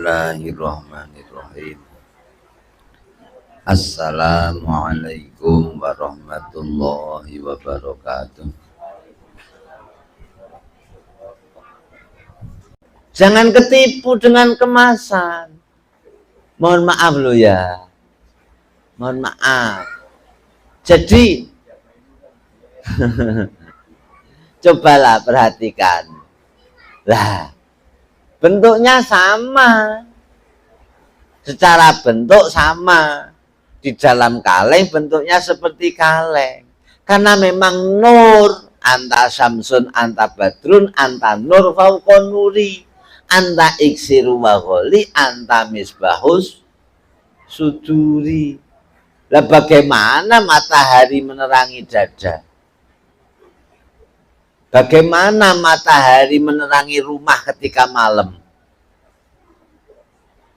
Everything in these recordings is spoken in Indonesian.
Bismillahirrahmanirrahim. Assalamualaikum warahmatullahi wabarakatuh. Jangan ketipu dengan kemasan. Mohon maaf loh ya. Mohon maaf. Jadi cobalah perhatikan. Lah, bentuknya sama. Secara bentuk sama. Di dalam kaleng bentuknya seperti kaleng. Karena memang nur, anta syamsun, anta badrun, anta nur fauqon nuri, anta iksiru wa gholi, anta misbahus suduri. Lah bagaimana matahari menerangi dada? Bagaimana matahari menerangi rumah ketika malam?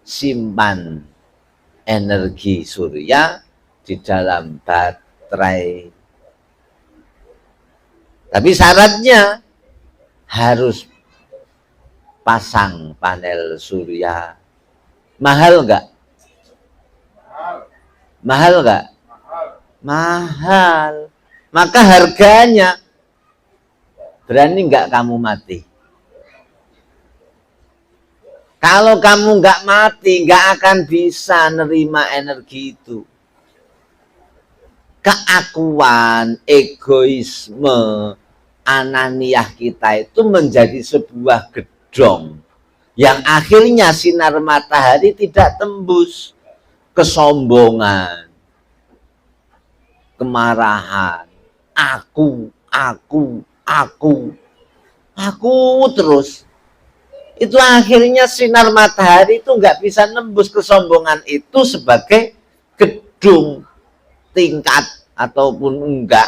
Simpan energi surya di dalam baterai. Tapi syaratnya harus pasang panel surya. Mahal enggak? Mahal enggak? Mahal. Maka harganya, berani enggak kamu mati? Kalau kamu enggak mati, enggak akan bisa nerima energi itu. Keakuan, egoisme, ananiah kita itu menjadi sebuah gedong yang akhirnya sinar matahari tidak tembus. Kesombongan, kemarahan, aku terus. Itu akhirnya sinar matahari itu nggak bisa nembus kesombongan itu sebagai gedung tingkat ataupun enggak.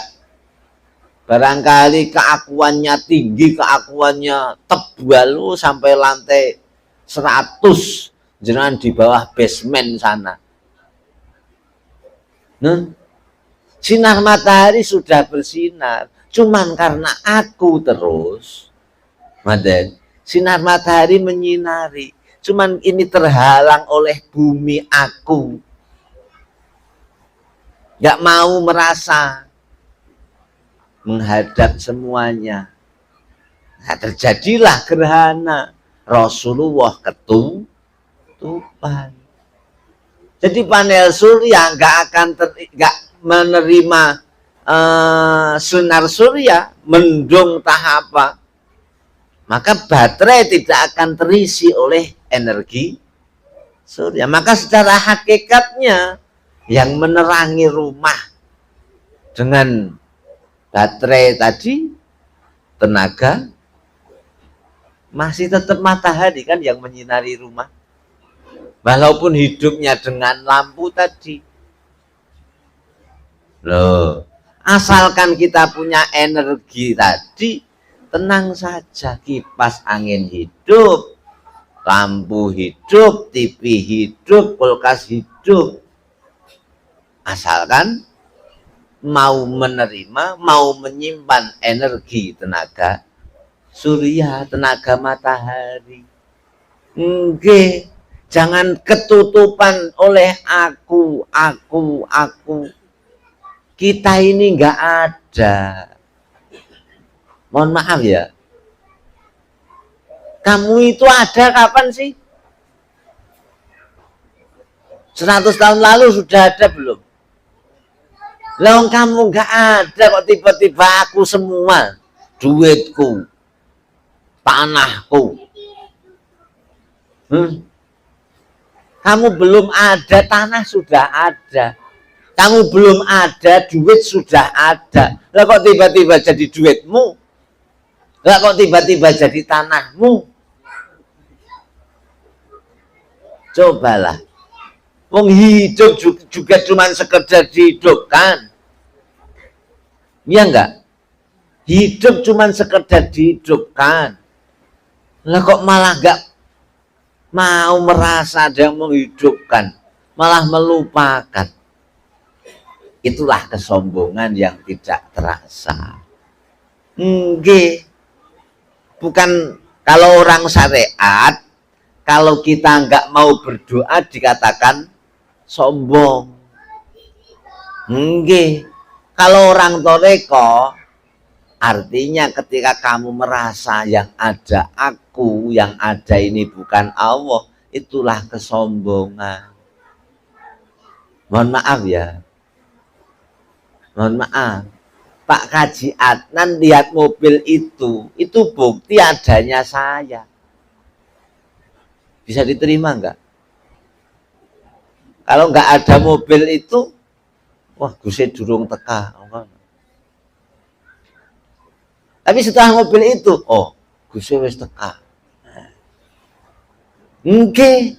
Barangkali keakuannya tinggi, keakuannya tebal sampai lantai 100, jangan di bawah basement sana. Sinar matahari sudah bersinar, cuman karena aku terus, Maden, sinar matahari menyinari, cuman ini terhalang oleh bumi aku. Gak mau merasa menghadap semuanya. Nah, terjadilah gerhana. Rasulullah ketutupan. Jadi panel surya nggak akan menerima sinar surya, mendung tahapa. Maka baterai tidak akan terisi oleh energi surya. Maka secara hakikatnya yang menerangi rumah dengan baterai tadi, tenaga, masih tetap matahari kan yang menyinari rumah. Walaupun hidupnya dengan lampu tadi. Loh, asalkan kita punya energi tadi, tenang saja, kipas angin hidup, lampu hidup, TV hidup, kulkas hidup. Asalkan mau menerima, mau menyimpan energi tenaga surya, tenaga matahari. Nggih, jangan ketutupan oleh aku. Kita ini nggak ada. Mohon maaf ya. Kamu itu ada kapan sih? 100 tahun lalu sudah ada belum? Lah kamu nggak ada kok tiba-tiba aku semua. Duitku, tanahku. Kamu belum ada, tanah sudah ada. Kamu belum ada, duit sudah ada. Lah kok tiba-tiba jadi duitmu? Lah kok tiba-tiba jadi tanahmu? Cobalah. Wong hidup juga cuma sekedar dihidupkan. Iya enggak? Hidup cuma sekedar dihidupkan. Lah kok malah enggak mau merasa ada yang menghidupkan, malah melupakan. Itulah kesombongan yang tidak terasa. Nggih. Bukan kalau orang syariat Kalau kita nggak mau berdoa dikatakan sombong. Nggih. Kalau orang toreko, artinya ketika kamu merasa yang ada aku, yang ada ini bukan Allah, itulah kesombongan. Mohon maaf ya. Mohon maaf. Pak Kaji Adnan lihat mobil itu bukti adanya saya. Bisa diterima enggak? Kalau enggak ada mobil itu, wah Guse durung teka. Tapi setelah mobil itu, oh Guse wis teka. Oke.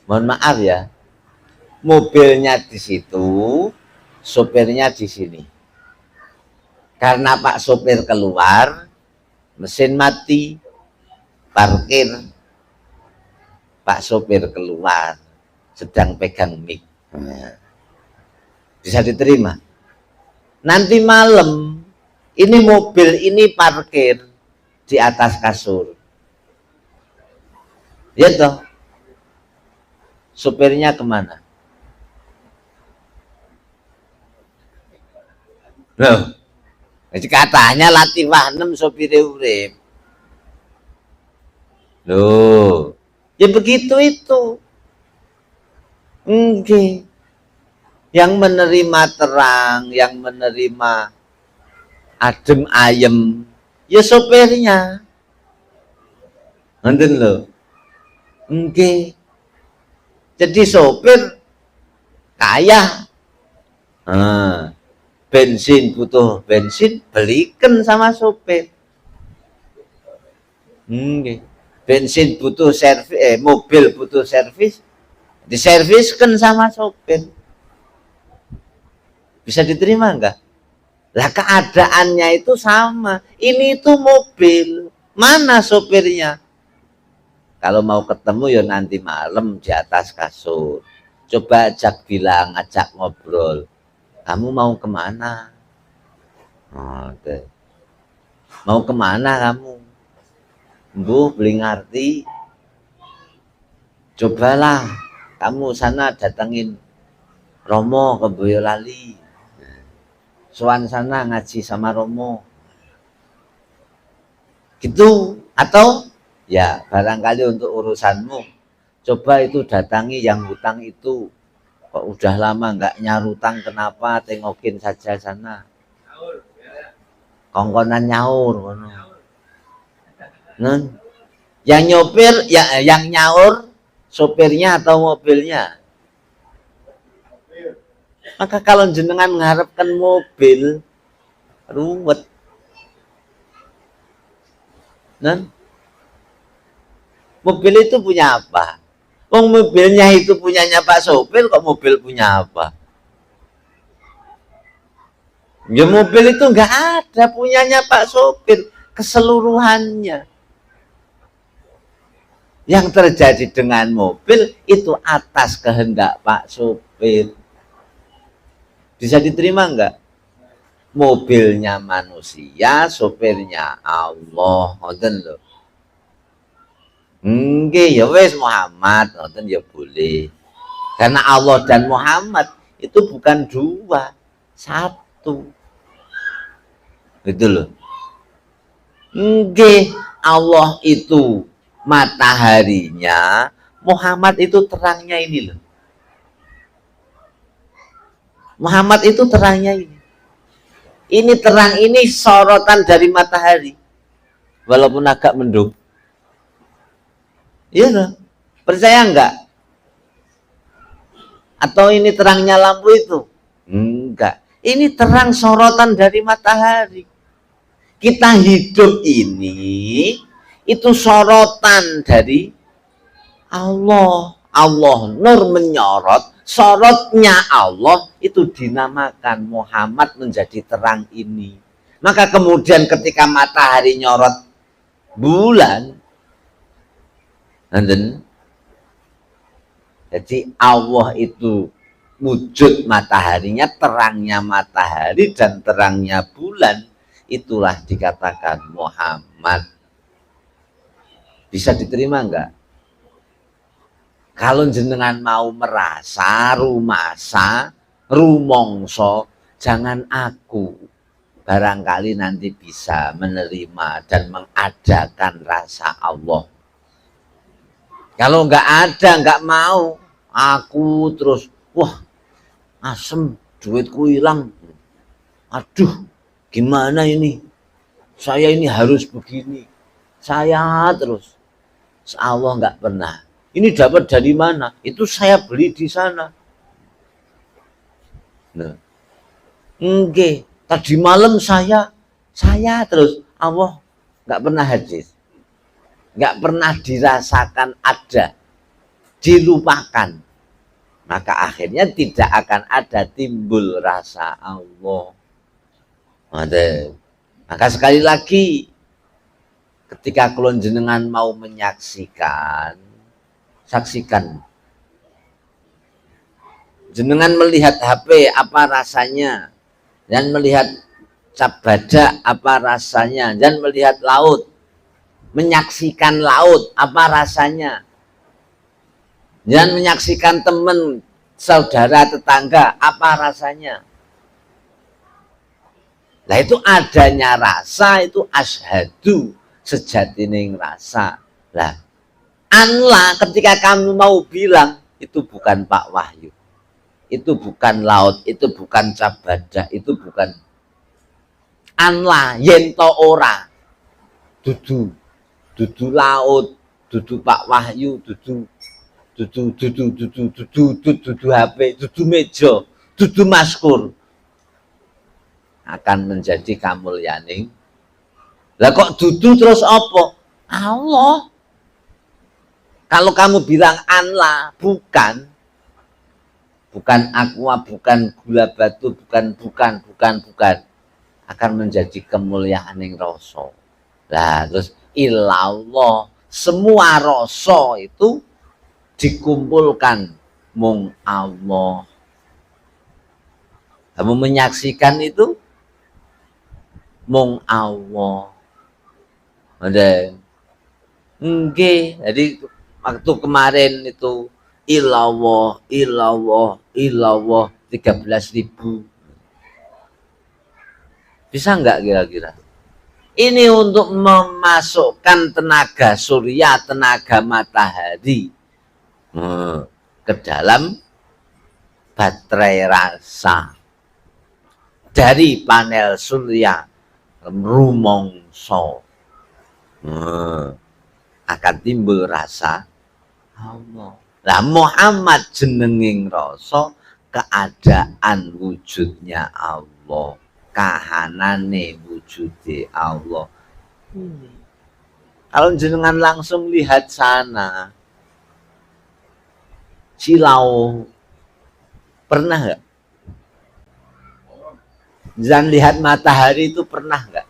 Mohon maaf ya. Mobilnya di situ, sopirnya di sini. Karena Pak sopir keluar, mesin mati, parkir, Pak sopir keluar, sedang pegang mic. Bisa diterima. Nanti malam, ini mobil ini parkir di atas kasur. Ya toh, sopirnya kemana? Loh, jadi katanya Latifah 6 sopir urip. Loh, ya begitu itu. Oke. Yang menerima terang, yang menerima adem ayem, ya sopirnya. Nonton loh. Oke. Jadi sopir kaya. Bensin butuh bensin, belikan sama sopir. Bensin butuh servis, mobil butuh servis, diserviskan sama sopir. Bisa diterima enggak? Lah keadaannya itu sama. Ini itu mobil, mana sopirnya? Kalau mau ketemu ya nanti malam di atas kasur. Coba ajak bilang, ajak ngobrol. Kamu mau kemana? Mau kemana kamu? Bu, beli ngerti. Cobalah kamu sana datengin Romo ke Boyolali. Soan sana ngaji sama Romo. Gitu. Atau ya barangkali untuk urusanmu, coba itu datangi yang hutang itu. Kok udah lama nggak nyarutang, kenapa? Tengokin saja sana. Kongkonan nyaur. Yang nyopir, ya, yang nyaur sopirnya atau mobilnya. Maka kalau jenengan mengharapkan mobil, ruwet. Mobil itu punya apa? Mobilnya itu punyanya Pak sopir, kok mobil punya apa? Ya mobil itu nggak ada punyanya Pak sopir, keseluruhannya. Yang terjadi dengan mobil itu atas kehendak Pak sopir. Bisa diterima enggak? Mobilnya manusia, sopirnya Allah. Ngoten lho. Nggih, ya wis Muhammad, ngoten ya boleh. Karena Allah dan Muhammad itu bukan dua, satu. Gitu loh. Nggih, Allah itu mataharinya, Muhammad itu terangnya ini loh. Muhammad itu terangnya ini. Ini terang ini sorotan dari matahari. Walaupun agak mendung. Iya loh. Percaya enggak? Atau ini terangnya lampu itu? Enggak. Ini terang sorotan dari matahari. Kita hidup ini itu sorotan dari Allah. Allah nur menyorot, sorotnya Allah itu dinamakan Muhammad menjadi terang ini. Maka kemudian ketika matahari nyorot bulan, jadi Allah itu wujud mataharinya, terangnya matahari dan terangnya bulan, itulah dikatakan Muhammad. Bisa diterima enggak? Kalau jenengan mau merasa, rumasa, rumongso, jangan aku. Barangkali nanti bisa menerima dan mengadakan rasa Allah. Kalau nggak ada, nggak mau, aku terus, wah, asem, duitku hilang. Aduh, gimana ini? Saya ini harus begini. Saya terus. Allah nggak pernah. Ini dapat dari mana? Itu saya beli di sana. Nah, enggak. Tadi malam saya terus. Allah nggak pernah hadir. Nggak pernah dirasakan ada. Dilupakan. Maka akhirnya tidak akan ada timbul rasa Allah. Maka sekali lagi, ketika kulon jenengan mau menyaksikan, saksikan. Jenengan melihat HP apa rasanya, dan melihat cap badak apa rasanya, dan melihat laut, menyaksikan laut apa rasanya, dan menyaksikan teman, saudara, tetangga apa rasanya. Nah itu adanya rasa itu asyhadu sejatining rasa. Lah anla ketika kamu mau bilang itu bukan Pak Wahyu, itu bukan laut, itu bukan cap badak, itu bukan anla yento ora dudu laut, dudu Pak Wahyu, dudu HP, dudu meja, dudu maskur, akan menjadi kamulyaning. Lah kok dudu terus apa? Allah. Kalau kamu bilang anla, bukan aqua, bukan gula batu, bukan, akan menjadi kemuliaaning rasa. Lah terus ilallah, semua rasa itu dikumpulkan mung Allah. Kamu menyaksikan itu mung Allah. Ada nggih, jadi waktu kemarin itu ilallah 13.000. Bisa nggak kira-kira? Ini untuk memasukkan tenaga surya, tenaga matahari ke dalam baterai rasa. Dari panel surya rumongso akan timbul rasa Allah. Lah Muhammad jenenging rasa, keadaan wujudnya Allah, kahanane wujude Allah. Kalau jenengan langsung lihat sana, Cilau, pernah nggak? Jangan lihat matahari itu pernah nggak?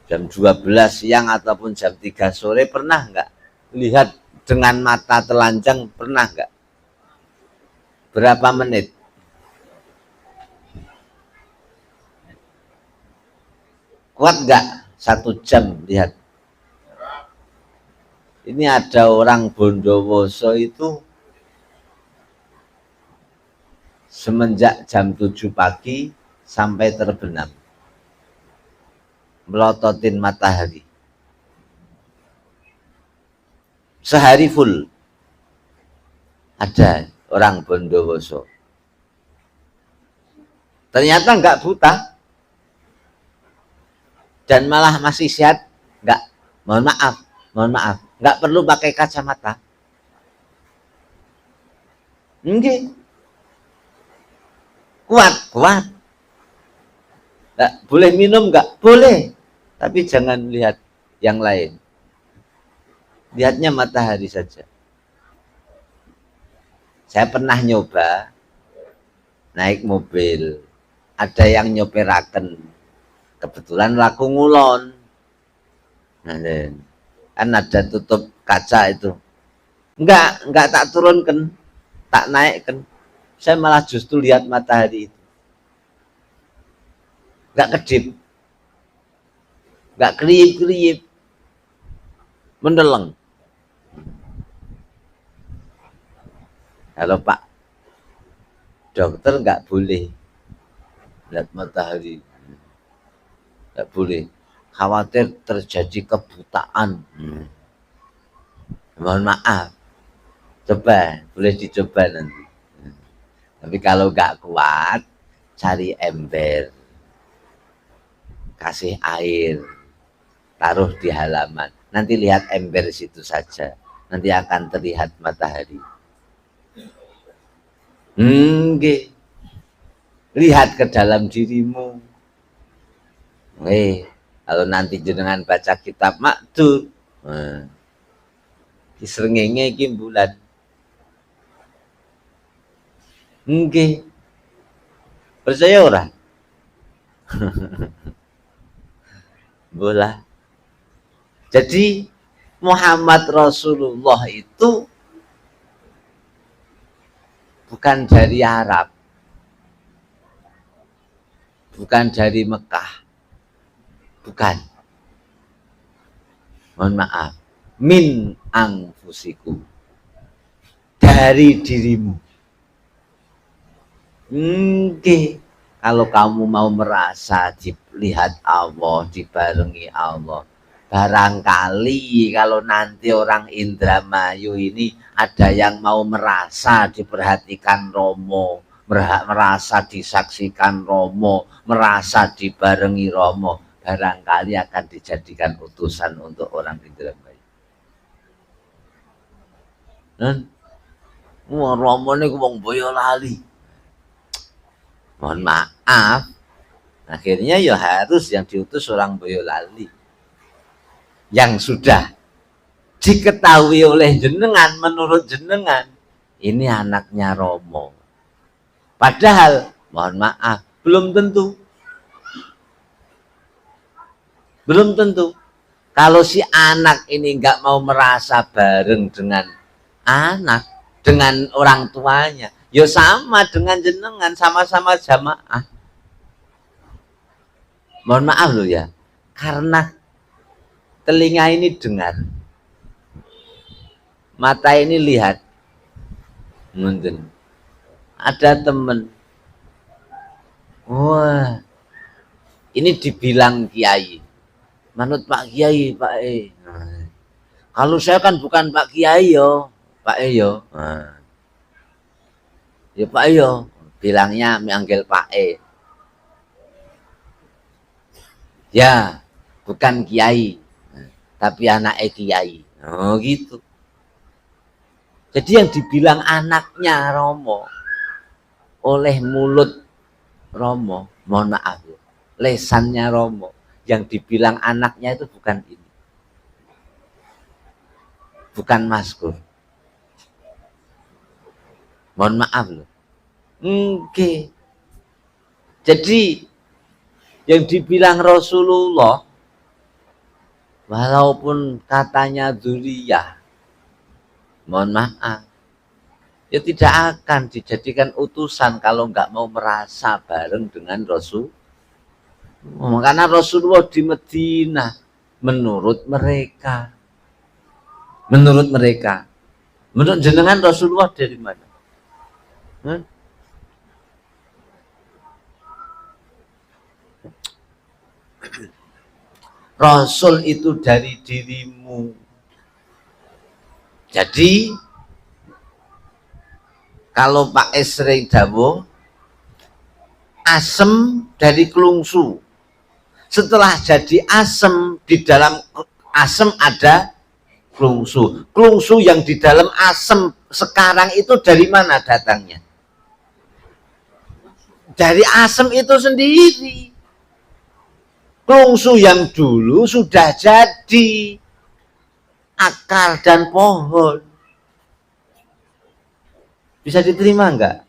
Jam 12 siang ataupun jam 3 sore pernah nggak? Lihat dengan mata telanjang pernah nggak? Berapa menit? Kuat nggak 1 jam lihat? Ini ada orang Bondowoso itu semenjak jam 7 pagi sampai terbenam, melototin matahari sehari full. Ada orang Bondowoso, ternyata nggak buta dan malah masih sehat. Nggak, mohon maaf, nggak perlu pakai kacamata. Enggak, kuat. Nggak, boleh minum nggak? Boleh, tapi jangan lihat yang lain. Lihatnya matahari saja. Saya pernah nyoba naik mobil, ada yang nyoperaken, kebetulan laku ngulon. Nah, kan ada tutup kaca itu. Enggak tak turunkan, tak naikkan. Saya malah justru lihat matahari itu. Enggak kedip, enggak kriip-kriip, mendeleng. Kalau Pak dokter nggak boleh lihat matahari, nggak boleh, khawatir terjadi kebutaan. Mohon maaf, coba, boleh dicoba nanti. Tapi kalau nggak kuat, cari ember, kasih air, taruh di halaman. Nanti lihat ember situ saja, nanti akan terlihat matahari. Lihat ke dalam dirimu. Kalau nanti jenengan baca kitab Maktur, di srengenge iki bulan. Percaya ora? Bola. Jadi Muhammad Rasulullah itu bukan dari Arab, bukan dari Mekah, bukan. Mohon maaf, min anfusikum, dari dirimu. Kalau kamu mau merasa dilihat Allah, dibarengi Allah, barangkali kalau nanti orang Indramayu ini ada yang mau merasa diperhatikan Romo, merasa disaksikan Romo, merasa dibarengi Romo, barangkali akan dijadikan utusan untuk orang Indramayu. Romo ini wong Boyolali. Mohon maaf, akhirnya ya harus yang diutus orang Boyolali yang sudah diketahui oleh jenengan, menurut jenengan ini anaknya Romo, padahal mohon maaf belum tentu kalau si anak ini nggak mau merasa bareng dengan anak, dengan orang tuanya, ya sama dengan jenengan, sama-sama jamaah. Mohon maaf loh ya, karena telinga ini dengar, mata ini lihat. Mungkin ada temen, wah ini dibilang kiai, manut Pak Kiai, Pak kalau saya kan bukan Pak Kiai yo, Pak yo. Ya Pak yo, bilangnya manggil Pak ya bukan kiai, tapi anak kiai. Oh gitu. Jadi yang dibilang anaknya Romo oleh mulut Romo, mohon maaf, lesannya Romo, yang dibilang anaknya itu bukan ini, bukan Maskur. Mohon maaf loh. Jadi yang dibilang Rasulullah, walaupun katanya dzuriyah, mohon maaf, ya tidak akan dijadikan utusan kalau nggak mau merasa bareng dengan Rasul. Karena Rasulullah di Madinah, menurut mereka, menurut jenengan Rasulullah dari mana? Rasul itu dari dirimu. Jadi kalau Pak sering dawuh, asem dari kelungsu. Setelah jadi asem, di dalam asem ada kelungsu. Kelungsu yang di dalam asem sekarang itu dari mana datangnya? Dari asem itu sendiri. Kelungsu yang dulu sudah jadi akar dan pohon. Bisa diterima enggak?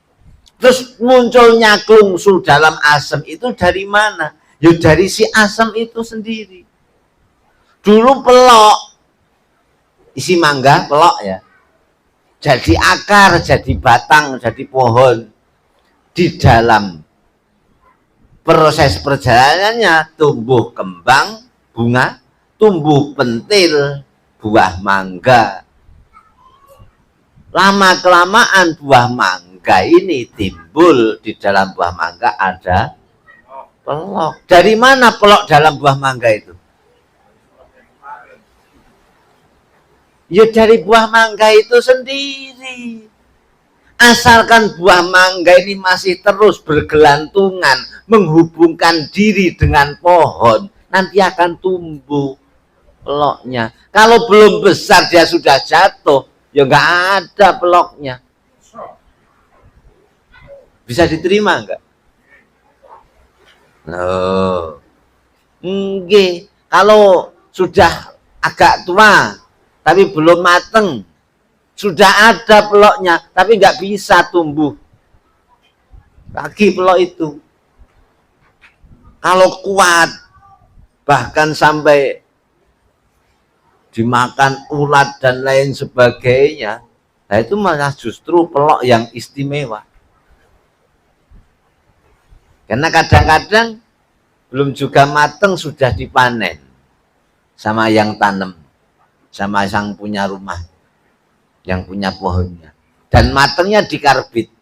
Terus munculnya kelungsu dalam asem itu dari mana? Ya dari si asem itu sendiri. Dulu pelok, isi mangga pelok ya. Jadi akar, jadi batang, jadi pohon. Di dalam proses perjalanannya tumbuh kembang bunga, tumbuh pentil buah mangga. Lama-kelamaan buah mangga ini timbul, di dalam buah mangga ada pelok. Dari mana pelok dalam buah mangga itu? Ya dari buah mangga itu sendiri. Asalkan buah mangga ini masih terus bergelantungan, menghubungkan diri dengan pohon, nanti akan tumbuh peloknya. Kalau belum besar dia sudah jatuh, ya nggak ada peloknya. Bisa diterima nggak? Oh, enggak. Kalau sudah agak tua, tapi belum mateng, sudah ada peloknya, tapi nggak bisa tumbuh lagi pelok itu. Kalau kuat, bahkan sampai dimakan ulat dan lain sebagainya, nah itu malah justru pelok yang istimewa. Karena kadang-kadang belum juga mateng sudah dipanen sama yang tanam, sama yang punya rumah, yang punya pohonnya, dan matengnya dikarbit.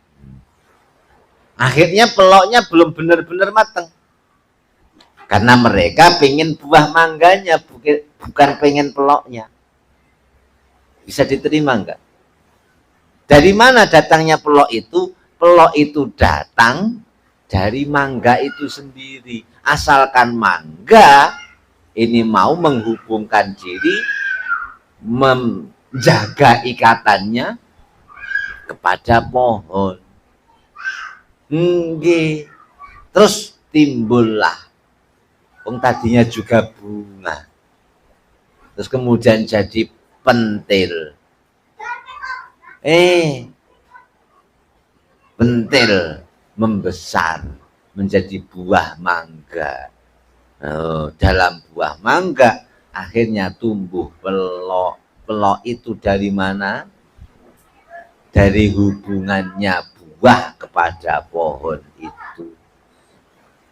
Akhirnya peloknya belum benar-benar mateng, karena mereka pengen buah mangganya, bukan pengen peloknya. Bisa diterima enggak? Dari mana datangnya pelok itu? Pelok itu datang dari mangga itu sendiri. Asalkan mangga ini mau menghubungkan diri, menjaga ikatannya kepada pohon. Terus timbullah, tadinya juga bunga, terus kemudian jadi pentil. Pentil membesar menjadi buah mangga. Dalam buah mangga akhirnya tumbuh pelok. Pelok itu dari mana? Dari hubungannya buah kepada pohon itu.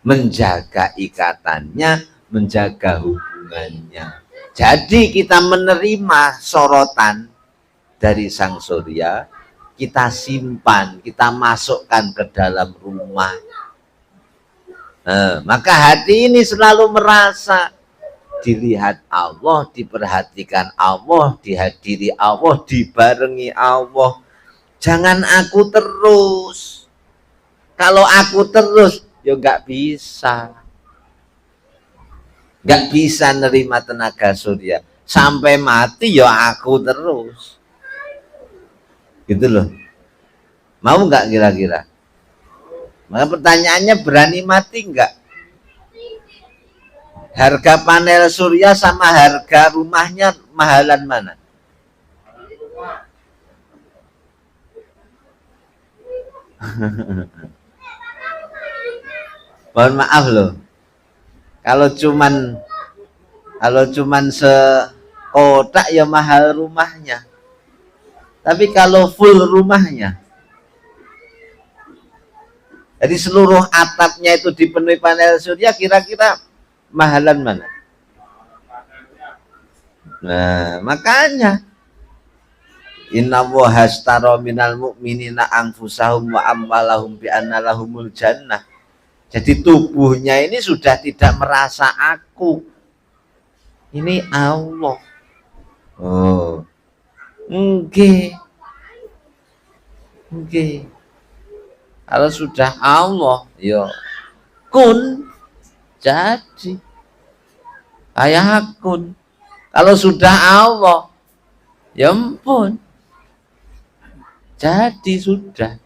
Menjaga ikatannya, menjaga hubungannya. Jadi kita menerima sorotan dari Sang Surya, kita simpan, kita masukkan ke dalam rumah. Maka hati ini selalu merasa dilihat Allah, diperhatikan Allah, dihadiri Allah, dibarengi Allah. Jangan aku terus. Kalau aku terus, ya nggak bisa. Nggak bisa nerima tenaga surya. Sampai mati ya aku terus. Gitu loh. Mau nggak kira-kira? Maka pertanyaannya, berani mati nggak? Harga panel surya sama harga rumahnya mahalan mana? Mohon maaf loh. Kalau cuman sekotak ya mahal rumahnya. Tapi kalau full rumahnya, jadi seluruh atapnya itu dipenuhi panel surya, kira-kira mahalan mana? Nah, makanya inna Allaha ashtara minal mu'minina anfusahum wa amwalahum bi anna lahumul jannah. Jadi tubuhnya ini sudah tidak merasa aku. Ini Allah. Enggak. Kalau sudah Allah, ya kun jadi. Ayahakun. Kalau sudah Allah, ya ampun, jadi sudah.